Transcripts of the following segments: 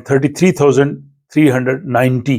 33,390,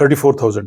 34,000।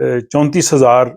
34,000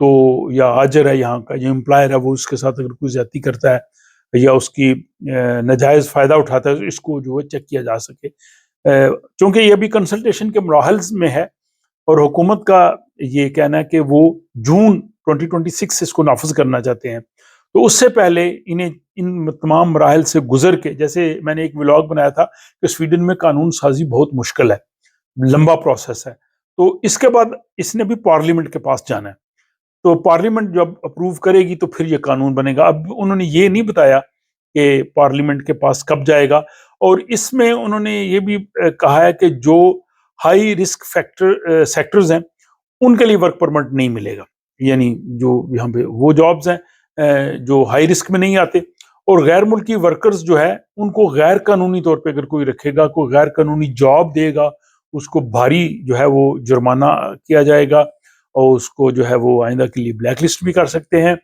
تو یا آجر ہے یہاں کا، یا امپلائر ہے، وہ اس کے ساتھ اگر کوئی زیادتی کرتا ہے یا اس کی ناجائز فائدہ اٹھاتا ہے تو اس کو جو ہے چیک کیا جا سکے. چونکہ یہ ابھی کنسلٹیشن کے مراحل میں ہے اور حکومت کا یہ کہنا ہے کہ وہ جون 2026 سے اس کو نافذ کرنا چاہتے ہیں. تو اس سے پہلے انہیں ان تمام مراحل سے گزر کے، جیسے میں نے ایک ولاگ بنایا تھا کہ سویڈن میں قانون سازی بہت مشکل ہے، لمبا پروسیس ہے، تو اس کے بعد اس نے بھی پارلیمنٹ کے پاس جانا ہے. تو پارلیمنٹ جب اپروو کرے گی تو پھر یہ قانون بنے گا. اب انہوں نے یہ نہیں بتایا کہ پارلیمنٹ کے پاس کب جائے گا، اور اس میں انہوں نے یہ بھی کہا ہے کہ جو ہائی رسک سیکٹرز ہیں ان کے لیے ورک پرمٹ نہیں ملے گا. یعنی جو یہاں پہ وہ جابز ہیں جو ہائی رسک میں نہیں آتے، اور غیر ملکی ورکرز جو ہے ان کو غیر قانونی طور پہ اگر کوئی رکھے گا، کوئی غیر قانونی جاب دے گا، اس کو بھاری جو ہے وہ جرمانہ کیا جائے گا، اور اس کو جو ہے وہ آئندہ کے لیے بلیک لسٹ بھی کر سکتے ہیں.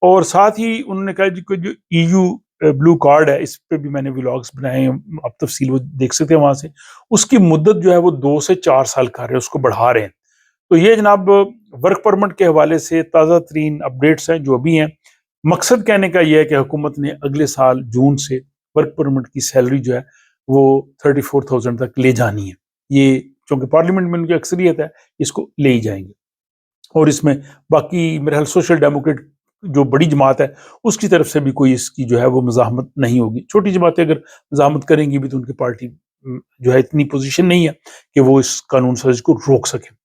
اور ساتھ ہی انہوں نے کہا جی کہ جو ای یو بلو کارڈ ہے، اس پہ بھی میں نے ولاگس بنائے ہیں، آپ تفصیل وہ دیکھ سکتے ہیں وہاں سے. اس کی مدت جو ہے وہ 2 سے 4 سال کر رہے ہیں، اس کو بڑھا رہے ہیں. تو یہ جناب ورک پرمٹ کے حوالے سے تازہ ترین اپڈیٹس ہیں جو ابھی ہیں. مقصد کہنے کا یہ ہے کہ حکومت نے اگلے سال جون سے ورک پرمٹ کی سیلری جو ہے وہ 34,000 تک لے جانی ہے. یہ چونکہ پارلیمنٹ میں ان کی اکثریت ہے، اس کو لے ہی جائیں گے. اور اس میں باقی میرے خیال سوشل ڈیموکریٹ جو بڑی جماعت ہے اس کی طرف سے بھی کوئی اس کی جو ہے وہ مزاحمت نہیں ہوگی. چھوٹی جماعتیں اگر مزاحمت کریں گی بھی تو ان کی پارٹی جو ہے اتنی پوزیشن نہیں ہے کہ وہ اس قانون سازی کو روک سکے.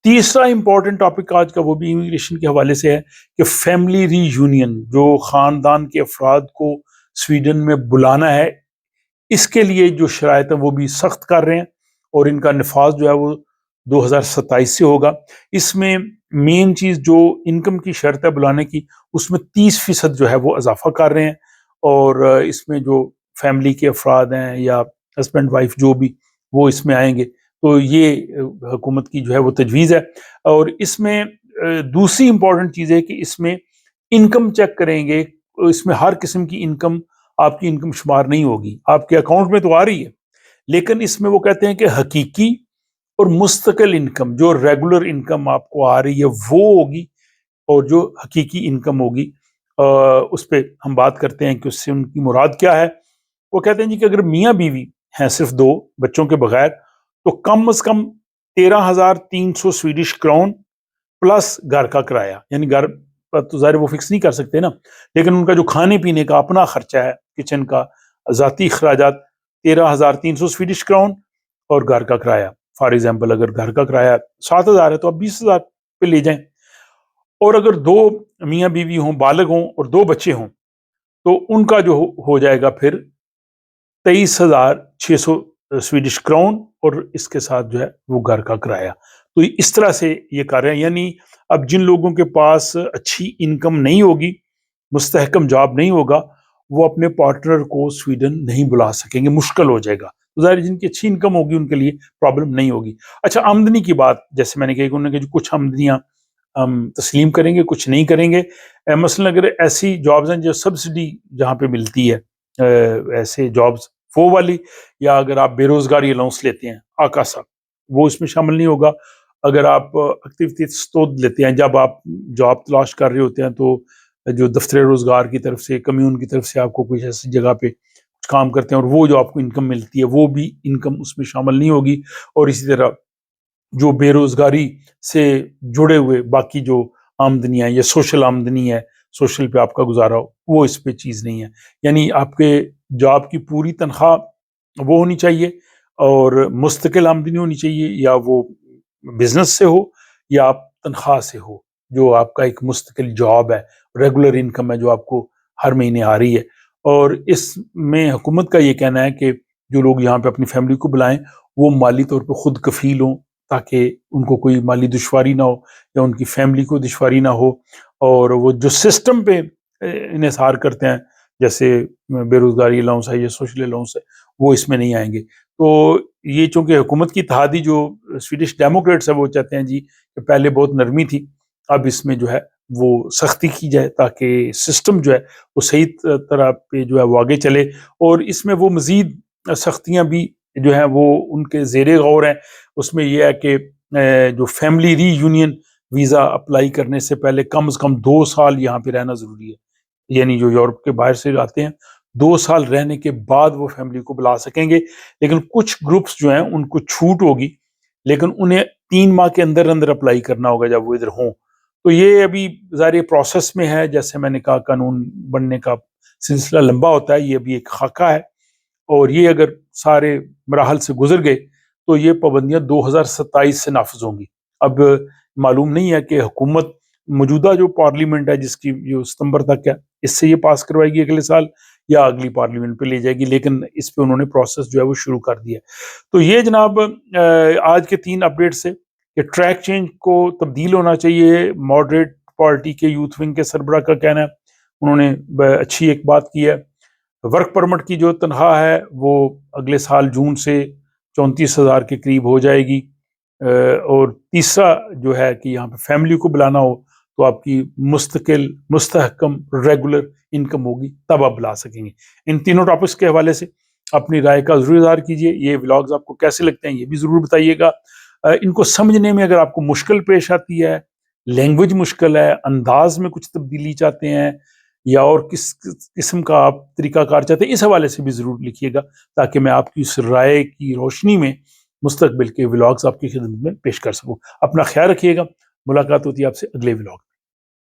تیسرا امپورٹنٹ ٹاپک آج کا وہ بھی امیگریشن کے حوالے سے ہے کہ فیملی ری یونین، جو خاندان کے افراد کو سویڈن میں بلانا ہے، اس کے لیے جو شرائط ہیں وہ بھی سخت کر رہے ہیں، اور ان کا نفاذ جو ہے وہ 2027 سے ہوگا. اس میں مین چیز جو انکم کی شرط ہے بلانے کی، اس میں 30% جو ہے وہ اضافہ کر رہے ہیں. اور اس میں جو فیملی کے افراد ہیں یا ہسبینڈ وائف جو بھی وہ اس میں آئیں گے، تو یہ حکومت کی جو ہے وہ تجویز ہے. اور اس میں دوسری امپورٹنٹ چیز ہے کہ اس میں انکم چیک کریں گے. اس میں ہر قسم کی انکم، آپ کی انکم شمار نہیں ہوگی. آپ کے اکاؤنٹ میں تو آ رہی ہے، لیکن اس میں وہ کہتے ہیں کہ حقیقی اور مستقل انکم، جو ریگولر انکم آپ کو آ رہی ہے وہ ہوگی، اور جو حقیقی انکم ہوگی اس پہ ہم بات کرتے ہیں کہ اس سے ان کی مراد کیا ہے. وہ کہتے ہیں جی کہ اگر میاں بیوی ہیں صرف 2 بچوں کے بغیر، تو کم از کم 13,300 سویڈش کرون پلس گھر کا کرایہ. یعنی گھر پر تو ظاہر وہ فکس نہیں کر سکتے نا، لیکن ان کا جو کھانے پینے کا اپنا خرچہ ہے، کچن کا ذاتی اخراجات، 13,300 سویڈش کرون اور گھر کا کرایہ. فار ایگزامپل اگر گھر کا کرایہ 7,000 ہے تو آپ 20,000 پہ لے جائیں. اور اگر 2 میاں بیوی ہوں، بالغ ہوں اور 2 بچے ہوں، تو ان کا جو ہو جائے گا پھر 23,600 سویڈش کرون، اور اس کے ساتھ جو ہے وہ گھر کا کرایہ. تو اس طرح سے یہ کر رہے ہیں. یعنی اب جن لوگوں کے پاس اچھی انکم نہیں ہوگی، مستحکم جاب نہیں ہوگا، وہ اپنے پارٹنر کو سویڈن نہیں بلا سکیں گے، مشکل ہو جائے گا. ظاہر جن کی اچھی انکم ہوگی ان کے لیے پرابلم نہیں ہوگی. اچھا، آمدنی کی بات جیسے میں نے کہا کہ انہوں نے جو کچھ آمدنیاں ہم تسلیم کریں گے، کچھ نہیں کریں گے. مثلا اگر ایسی جابز ہیں جو سبسڈی جہاں پہ ملتی ہے، ایسے جابز وہ والی، یا اگر آپ بے روزگاری الاؤنس لیتے ہیں آکاسا، وہ اس میں شامل نہیں ہوگا. اگر آپ ایکٹیویٹی استود لیتے ہیں، جب آپ جاب تلاش کر رہے ہوتے ہیں تو جو دفتر روزگار کی طرف سے، کمیون کی طرف سے آپ کو کوئی ایسی جگہ پہ کام کرتے ہیں اور وہ جو آپ کو انکم ملتی ہے وہ بھی انکم اس میں شامل نہیں ہوگی. اور اسی طرح جو بے روزگاری سے جڑے ہوئے باقی جو آمدنیاں، یا سوشل آمدنی ہے، سوشل پہ آپ کا گزارا ہو، وہ اس پہ چیز نہیں ہے. یعنی آپ کے جاب کی پوری تنخواہ وہ ہونی چاہیے، اور مستقل آمدنی ہونی چاہیے، یا وہ بزنس سے ہو یا آپ تنخواہ سے ہو، جو آپ کا ایک مستقل جاب ہے، ریگولر انکم ہے جو آپ کو ہر مہینے آ رہی ہے. اور اس میں حکومت کا یہ کہنا ہے کہ جو لوگ یہاں پہ اپنی فیملی کو بلائیں وہ مالی طور پہ خود کفیل ہوں، تاکہ ان کو کوئی مالی دشواری نہ ہو یا ان کی فیملی کو دشواری نہ ہو. اور وہ جو سسٹم پہ انحصار کرتے ہیں جیسے بے روزگاری الاؤنس ہے یا سوشل الاؤنس ہے، وہ اس میں نہیں آئیں گے. تو یہ چونکہ حکومت کی اتحادی جو سویڈش ڈیموکریٹس ہے وہ چاہتے ہیں جی کہ پہلے بہت نرمی تھی، اب اس میں جو ہے وہ سختی کی جائے تاکہ سسٹم جو ہے وہ صحیح طرح پہ جو ہے وہ آگے چلے. اور اس میں وہ مزید سختیاں بھی جو ہیں وہ ان کے زیر غور ہیں. اس میں یہ ہے کہ جو فیملی ری یونین ویزا اپلائی کرنے سے پہلے کم از کم 2 سال یہاں پہ رہنا ضروری ہے، یعنی جو یورپ کے باہر سے آتے ہیں 2 سال رہنے کے بعد وہ فیملی کو بلا سکیں گے۔ لیکن کچھ گروپس جو ہیں ان کو چھوٹ ہوگی، لیکن انہیں 3 ماہ کے اندر اندر اپلائی کرنا ہوگا جب وہ ادھر ہوں۔ تو یہ ابھی ظاہر پروسیس میں ہے، جیسے میں نے کہا قانون بننے کا سلسلہ لمبا ہوتا ہے، یہ ابھی ایک خاکہ ہے، اور یہ اگر سارے مراحل سے گزر گئے تو یہ پابندیاں 2027 سے نافذ ہوں گی۔ اب معلوم نہیں ہے کہ حکومت موجودہ جو پارلیمنٹ ہے جس کی جو ستمبر تک ہے، اس سے یہ پاس کروائے گی اگلے سال یا اگلی پارلیمنٹ پہ لے جائے گی، لیکن اس پہ انہوں نے پروسیس جو ہے وہ شروع کر دیا ہے۔ تو یہ جناب آج کے 3 اپڈیٹ سے کہ ٹریک چینج کو تبدیل ہونا چاہیے، ماڈریٹ پارٹی کے یوتھ ونگ کے سربراہ کا کہنا ہے، انہوں نے اچھی ایک بات کی ہے۔ ورک پرمٹ کی جو تنخواہ ہے وہ اگلے سال جون سے 34,000 کے قریب ہو جائے گی، اور تیسرا جو ہے کہ یہاں پہ فیملی کو بلانا ہو تو آپ کی مستقل مستحکم ریگولر انکم ہوگی، تب آپ بلا سکیں گے۔ ان تینوں ٹاپکس کے حوالے سے اپنی رائے کا ضرور اظہار کیجیے۔ یہ ولاگز آپ کو کیسے لگتے ہیں یہ بھی ضرور بتائیے گا۔ ان کو سمجھنے میں اگر آپ کو مشکل پیش آتی ہے، لینگویج مشکل ہے، انداز میں کچھ تبدیلی چاہتے ہیں، یا اور کس قسم کا آپ طریقہ کار چاہتے ہیں، اس حوالے سے بھی ضرور لکھیے گا، تاکہ میں آپ کی اس رائے کی روشنی میں مستقبل کے ولاگز آپ کی خدمت میں پیش کر سکوں۔ اپنا خیال رکھیے گا، ملاقات ہوتی ہے آپ سے اگلے ولاگ۔